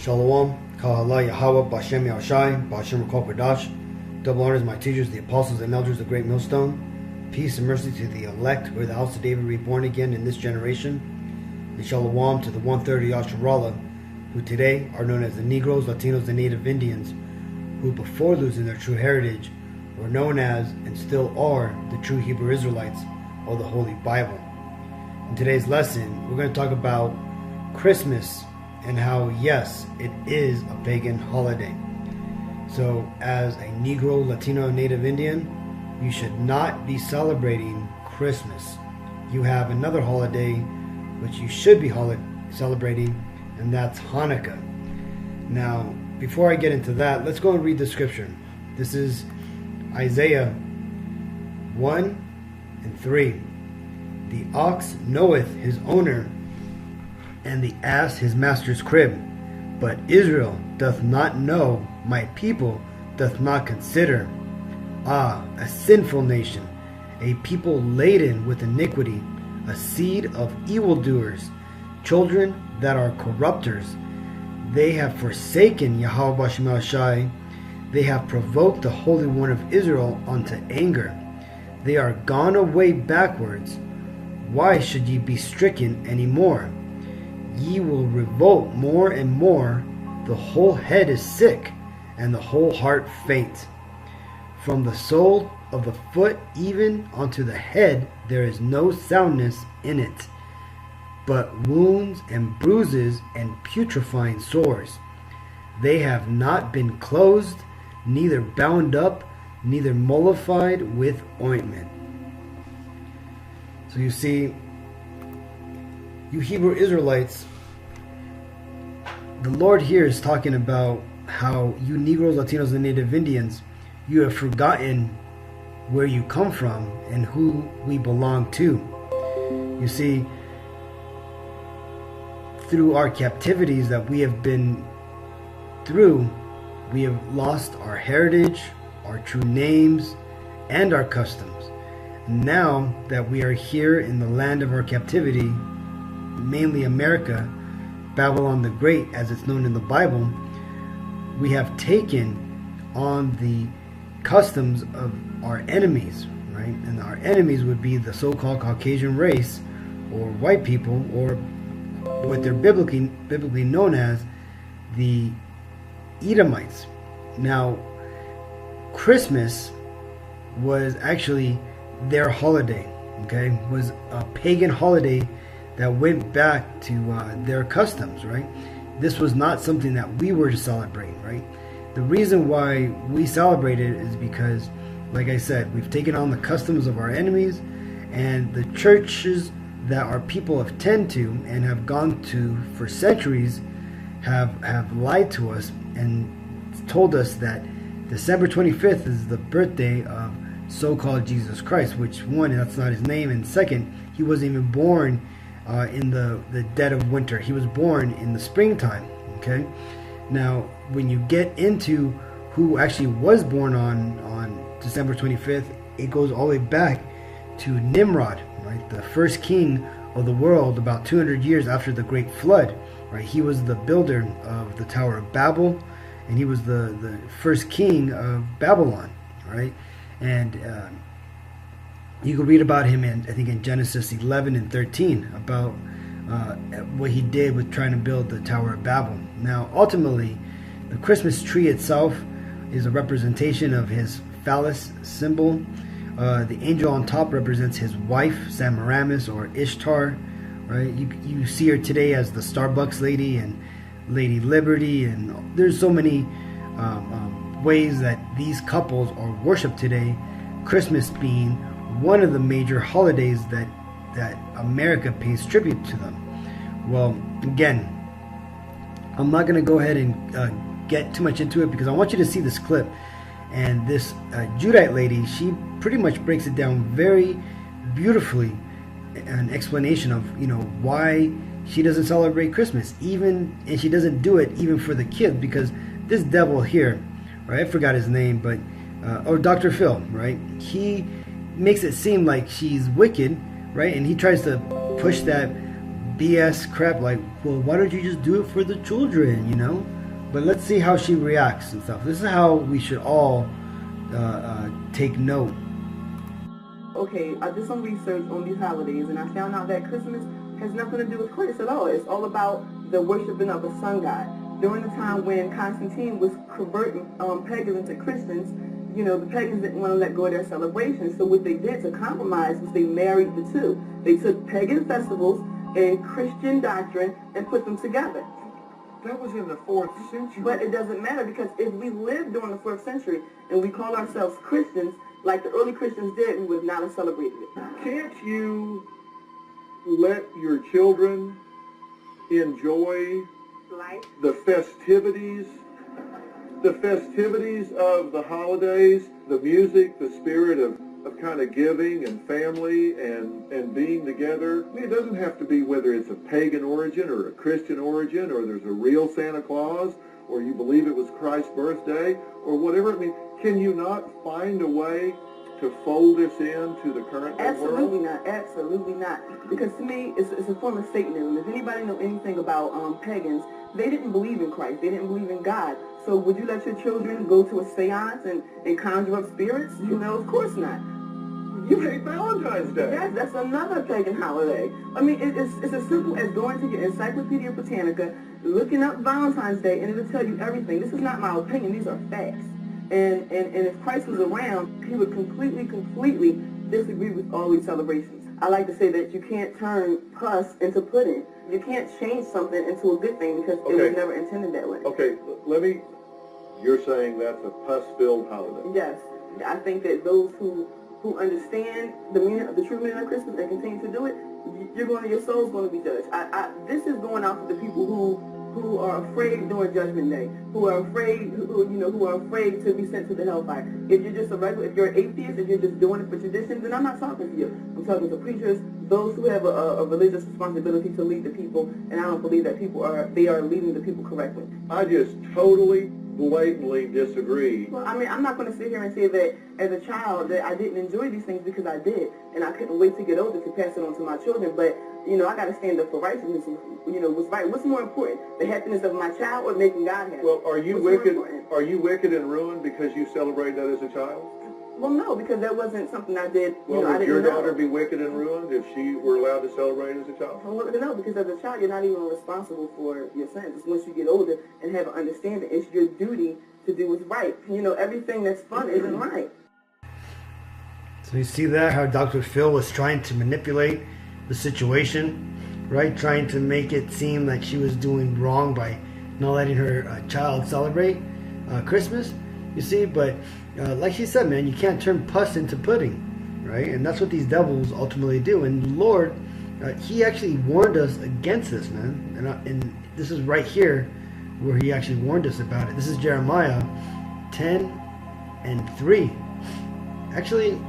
Shalom, Kahala Yahweh, Bashem Yahushai, Bashem Rakol Kodash. Double honors my teachers, the apostles and elders of the great millstone. Peace and mercy to the elect, who are the house of David reborn again in this generation. And Shalom to the 130 Yasharallah, who today are known as the Negroes, Latinos, and Native Indians, who before losing their true heritage were known as, and still are, the true Hebrew Israelites, or the Holy Bible. In today's lesson, we're going to talk about Christmas and how, yes, it is a pagan holiday. So, as a Negro, Latino, and Native Indian, you should not be celebrating Christmas. You have another holiday which you should be celebrating, and that's Hanukkah. Now, before I get into that, let's go and read the scripture. This is Isaiah 1:3. The ox knoweth his owner, and the ass his master's crib. But Israel doth not know, my people doth not consider. Ah, a sinful nation, a people laden with iniquity, a seed of evildoers, children that are corrupters. They have forsaken Yahweh Bashem Yahushai. They have provoked the Holy One of Israel unto anger. They are gone away backwards. Why should ye be stricken any more? Ye will revolt more and more. The whole head is sick, and the whole heart faint. From the sole of the foot even unto the head there is no soundness in it, but wounds and bruises and putrefying sores. They have not been closed, neither bound up, neither mollified with ointment. So you see, you Hebrew Israelites, the Lord here is talking about how you Negroes, Latinos, and Native Indians, you have forgotten where you come from and who we belong to. You see, through our captivities that we have been through, we have lost our heritage, our true names, and our customs. Now that we are here in the land of our captivity, mainly America, Babylon the Great, as it's known in the Bible, we have taken on the customs of our enemies, right? And our enemies would be the so-called Caucasian race, or white people, or what they're biblically known as the Edomites. Now, Christmas was actually their holiday, okay? Was a pagan holiday that went back to their customs, right? This was not something that we were to celebrate, right? The reason why we celebrate it is because, like I said, we've taken on the customs of our enemies, and the churches that our people have tended to and have gone to for centuries have lied to us and told us that December 25th is the birthday of so-called Jesus Christ, which, one, that's not his name, and second, he wasn't even born in the dead of winter. He was born in the springtime, okay? Now, when you get into who actually was born on December 25th, it goes all the way back to Nimrod, right? The first king of the world about 200 years after the Great Flood, right? He was the builder of the Tower of Babel, and he was the first king of Babylon, right? And you can read about him I think in Genesis 11 and 13 about what he did with trying to build the Tower of Babel. Now, ultimately, the Christmas tree itself is a representation of his phallus symbol. The angel on top represents his wife, Semiramis, or Ishtar, right? You see her today as the Starbucks lady and Lady Liberty, and there's so many ways that these couples are worshipped today, Christmas being one of the major holidays that America pays tribute to them. Well, again, I'm not going to go ahead and get too much into it, because I want you to see this clip. And this Judite lady, she pretty much breaks it down very beautifully, an explanation of, why she doesn't celebrate Christmas, and she doesn't do it even for the kids, because this devil here, right, I forgot his name, but or Dr. Phil, right, he makes it seem like she's wicked, right, and he tries to push that BS crap like, well, why don't you just do it for the children, But let's see how she reacts and stuff. This is how we should all take note. Okay, I did some research on these holidays, and I found out that Christmas has nothing to do with Christ at all. It's all about the worshiping of the sun god. During the time when Constantine was converting pagans into Christians, you know, the pagans didn't want to let go of their celebrations. So what they did to compromise was they married the two. They took pagan festivals and Christian doctrine and put them together. That was in the 4th century. But it doesn't matter, because if we lived during the 4th century and we call ourselves Christians, like the early Christians did, we would not have celebrated it. Can't you let your children enjoy Life. the festivities of the holidays, the music, the spirit of kind of giving and family and being together? I mean, it doesn't have to be whether it's a pagan origin or a Christian origin, or there's a real Santa Claus, or you believe it was Christ's birthday, or whatever. I mean, can you not find a way to fold this into the current Absolutely world? not. Absolutely not. Because to me, it's a form of Satanism. If anybody know anything about pagans, they didn't believe in Christ. They didn't believe in God. So would you let your children go to a seance and conjure up spirits? You know, of course not. You hate Valentine's Day. Yes, that's another pagan holiday. I mean, it's as simple as going to your Encyclopedia Britannica, looking up Valentine's Day, and it'll tell you everything. This is not my opinion. These are facts. And if Christ was around, he would completely disagree with all these celebrations. I like to say that you can't turn pus into pudding. You can't change something into a good thing, because it was never intended that way. Okay, you're saying that's a pus-filled holiday? Yes. I think that those who understand the meaning, the true meaning of Christmas, and continue to do it, your soul's going to be judged. This is going out for the people who are afraid during Judgment Day, who are afraid to be sent to the hellfire. If you're just if you're an atheist, if you're just doing it for tradition, then I'm not talking to you. I'm talking to preachers, those who have a religious responsibility to lead the people, and I don't believe that they are leading the people correctly. I just totally, blatantly disagree. Well, I mean, I'm not going to sit here and say that as a child that I didn't enjoy these things, because I did, and I couldn't wait to get older to pass it on to my children. But you know, I got to stand up for righteousness. You know, what's right? What's more important, the happiness of my child or making God happy? Well, are you wicked and ruined because you celebrated that as a child? Well, no, because that wasn't something I did. Well, I would didn't your know. daughter be wicked and ruined if she were allowed to celebrate as a child? Well, no, because as a child, you're not even responsible for your sins. It's once you get older and have an understanding, it's your duty to do what's right. You know, everything that's fun isn't right. So you see that, how Dr. Phil was trying to manipulate the situation, right? Trying to make it seem like she was doing wrong by not letting her child celebrate Christmas, you see. But like she said, man, you can't turn pus into pudding, right? And that's what these devils ultimately do. And the Lord, he actually warned us against this, man. And this is right here where he actually warned us about it. This is Jeremiah 10:3. Actually,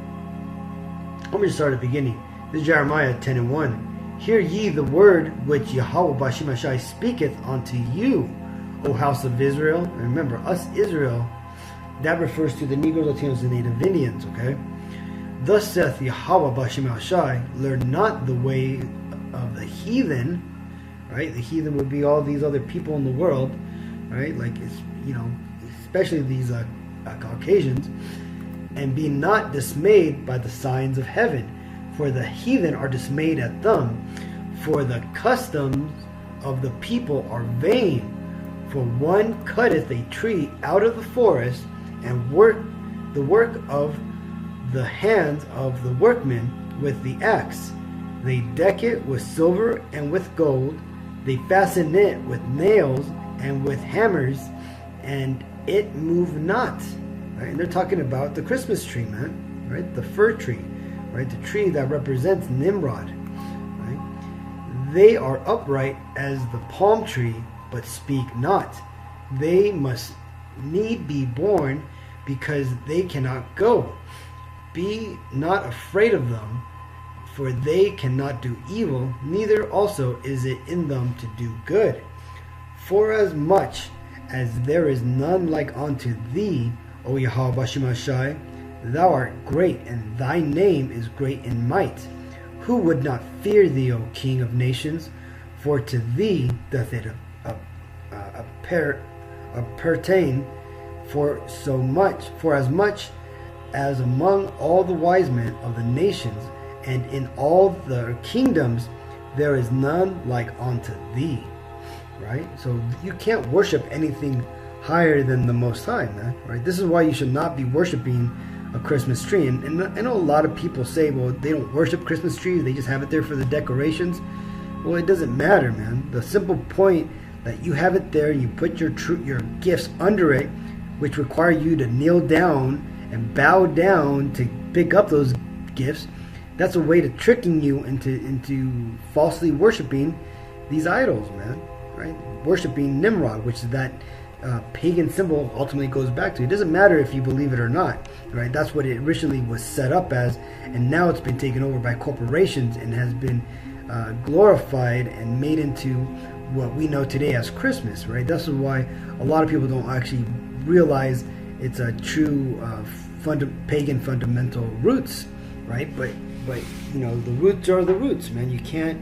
let me just start at the beginning. This is Jeremiah 10:1. Hear ye the word which Yahweh Bashimashai speaketh unto you, O house of Israel. And remember, us Israel, that refers to the Negroes, Latinos, and Native Indians, okay? Thus saith Yahweh Bashimashai, learn not the way of the heathen, right? The heathen would be all these other people in the world, right? Like, it's, you know, especially these Caucasians, and be not dismayed by the signs of heaven, for the heathen are dismayed at them, for the customs of the people are vain. For one cutteth a tree out of the forest, and the work of the hands of the workmen with the axe. They deck it with silver and with gold, they fasten it with nails and with hammers, and it move not. Right? And they're talking about the Christmas tree, man, right? The fir tree, right? The tree that represents Nimrod, right? They are upright as the palm tree, but speak not. They must need be born, because they cannot go. Be not afraid of them, for they cannot do evil, neither also is it in them to do good. Forasmuch as there is none like unto thee, O Yahweh Bashimashai, thou art great, and thy name is great in might. Who would not fear thee, O King of nations? For to thee doth it pertain for as much as among all the wise men of the nations and in all the kingdoms there is none like unto thee. Right? So you can't worship anything higher than the Most High, man. Right? This is why you should not be worshiping a Christmas tree. And I know a lot of people say, well, they don't worship Christmas trees, they just have it there for the decorations. Well, it doesn't matter, man. The simple point that you have it there, you put your gifts under it, which require you to kneel down and bow down to pick up those gifts. That's a way to tricking you into falsely worshiping these idols, man. Right? Worshiping Nimrod, which is that pagan symbol ultimately goes back to. It doesn't matter if you believe it or not, right? That's what it originally was set up as, and now it's been taken over by corporations and has been glorified and made into what we know today as Christmas, right? This is why a lot of people don't actually realize it's a true pagan fundamental roots, right? But you know, the roots are the roots, man. You can't,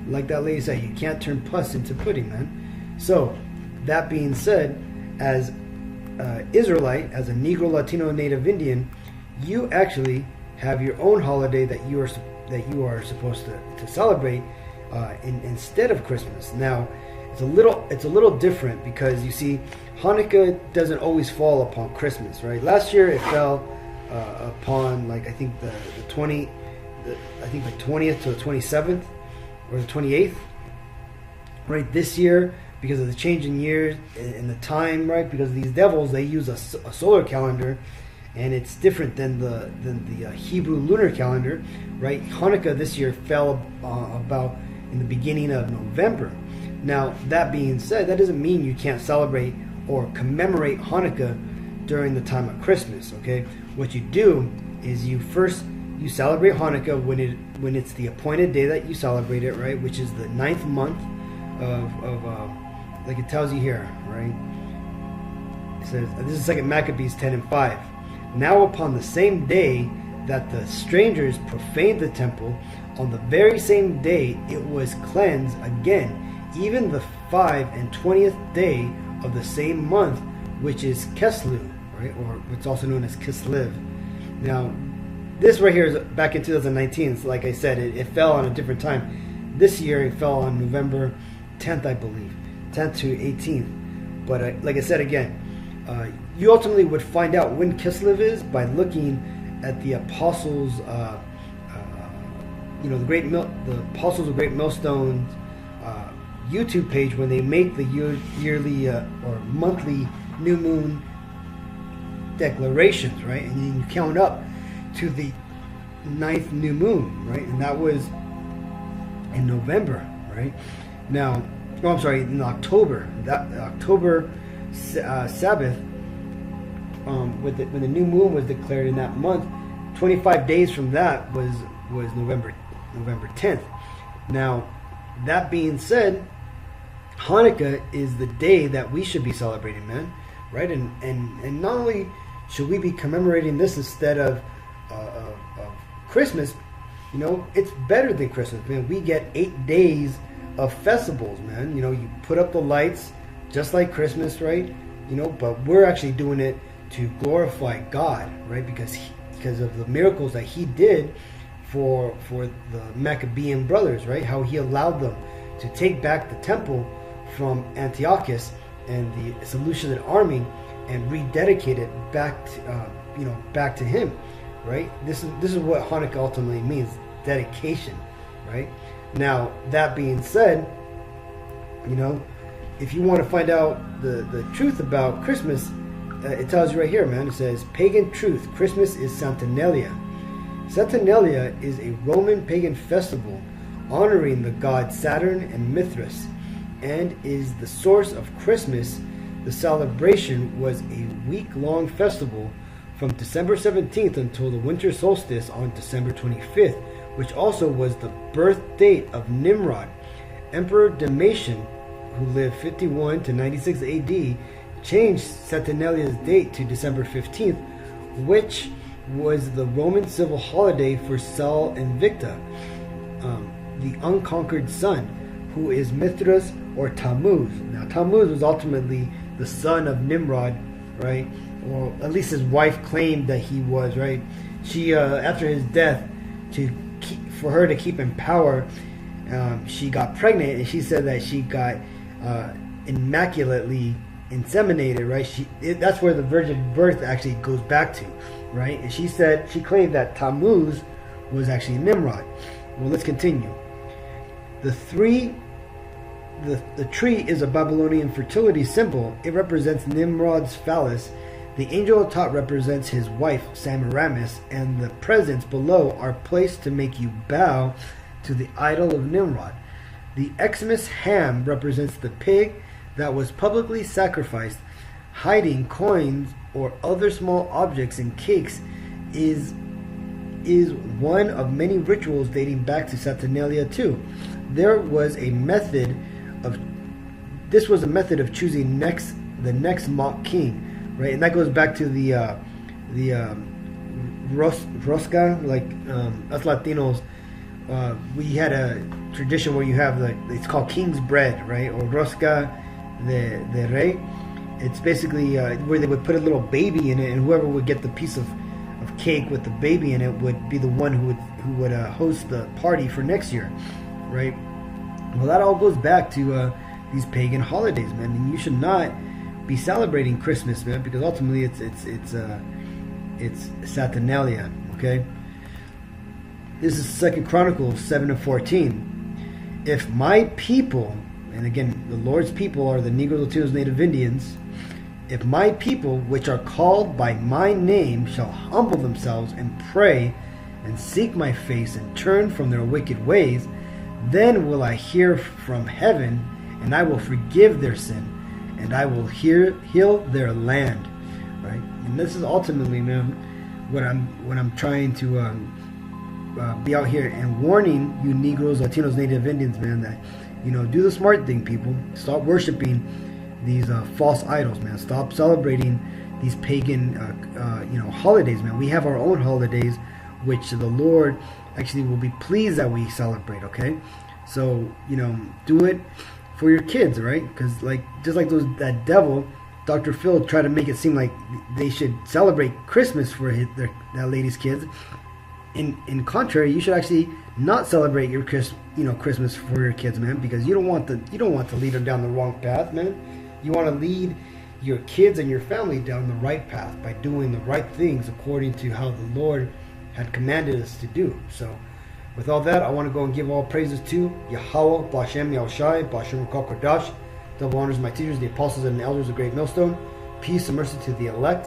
like that lady said, you can't turn pus into pudding, man. So that being said, as Israelite, as a Negro, Latino, Native Indian, you actually have your own holiday that you are supposed to celebrate instead of Christmas. Now, it's a little different because you see, Hanukkah doesn't always fall upon Christmas, right? Last year it fell upon I think the 20th to the 27th or the 28th, right? This year, because of the change in years and the time, right? Because these devils, they use a solar calendar, and it's different than the Hebrew lunar calendar, right? Hanukkah this year fell about in the beginning of November. Now, that being said, that doesn't mean you can't celebrate or commemorate Hanukkah during the time of Christmas, okay? What you do is you celebrate Hanukkah when it's the appointed day that you celebrate it, right? Which is the 9th month of like it tells you here, right? It says, this is 2 Maccabees 10:5. Now upon the same day that the strangers profaned the temple, on the very same day it was cleansed again, even the 25th day of the same month, which is Kislev, right? Or what's also known as Kislev. Now, this right here is back in 2019. So like I said, it fell on a different time. This year it fell on November 10th, I believe. 10th to 18th. But like I said again, you ultimately would find out when Kislev is by looking at the Apostles, the Apostles of Great Millstones YouTube page when they make the yearly or monthly new moon declarations, right? And then you count up to the 9th new moon, right? And that was in November, right? Now, in October. That October Sabbath, when the new moon was declared in that month, 25 days from that was November 10th. Now, that being said, Hanukkah is the day that we should be celebrating, man, right? And not only should we be commemorating this instead of Christmas, you know, it's better than Christmas, man. We get 8 days of festivals, man. You know, you put up the lights just like Christmas, right? You know, but we're actually doing it to glorify God, right? Because of the miracles that He did for the Maccabean brothers, right? How He allowed them to take back the temple from Antiochus and the Seleucid army and rededicate it back to Him, right? This is what Hanukkah ultimately means, dedication, right? Now, that being said, you know, if you want to find out the truth about Christmas, it tells you right here, man. It says, pagan truth, Christmas is Saturnalia. Saturnalia is a Roman pagan festival honoring the gods Saturn and Mithras, and is the source of Christmas. The celebration was a week-long festival from December 17th until the winter solstice on December 25th, which also was the birth date of Nimrod. Emperor Domitian, who lived 51 to 96 AD, changed Saturnalia's date to December 15th, which was the Roman civil holiday for Sol Invicta, the unconquered sun, who is Mithras or Tammuz. Now, Tammuz was ultimately the son of Nimrod, right? Or at least his wife claimed that he was, right? She, after his death, for her to keep in power, she got pregnant, and she said that she got immaculately inseminated, right? That's where the virgin birth actually goes back to, right? And she claimed that Tammuz was actually Nimrod. Well, let's continue. The tree is a Babylonian fertility symbol. It represents Nimrod's phallus. The angel on top represents his wife, Semiramis, and the presents below are placed to make you bow to the idol of Nimrod. The Xmas ham represents the pig that was publicly sacrificed. Hiding coins or other small objects in cakes is one of many rituals dating back to Saturnalia too. This was a method of choosing the next mock king, right? And that goes back to the rosca, like us Latinos. We had a tradition where you have it's called king's bread, right? Or rosca de rey. It's basically where they would put a little baby in it, and whoever would get the piece of cake with the baby in it would be the one who would host the party for next year, right? Well, that all goes back to these pagan holidays, man. And you should not be celebrating Christmas, man, because ultimately it's Saturnalia. Okay. This is 2 Chronicles 7:14. If my people, and again, the Lord's people are the Negroes, Latino'S, Native Indians. If my people, which are called by my name, shall humble themselves and pray and seek my face and turn from their wicked ways, then will I hear from heaven, and I will forgive their sin, and I will heal their land. Right? And this is ultimately, man, what I'm trying to be out here and warning you Negroes, Latinos, Native Indians, man, that do the smart thing, people. Stop worshiping these false idols, man. Stop celebrating these pagan holidays, man. We have our own holidays, which the Lord actually will be pleased that we celebrate. Okay, so do it for your kids, right? Because just like that devil, Dr. Phil tried to make it seem like they should celebrate Christmas for that lady's kids. In contrary, you should actually not celebrate your Christmas for your kids, man, because you don't want to lead them down the wrong path, man. You want to lead your kids and your family down the right path by doing the right things according to how the Lord had commanded us to do. So, with all that, I want to go and give all praises to Yahweh, Bashem, Yahushai, Bashem, Kodash. Double honors my teachers, the apostles and the elders of Great Millstone. Peace and mercy to the elect.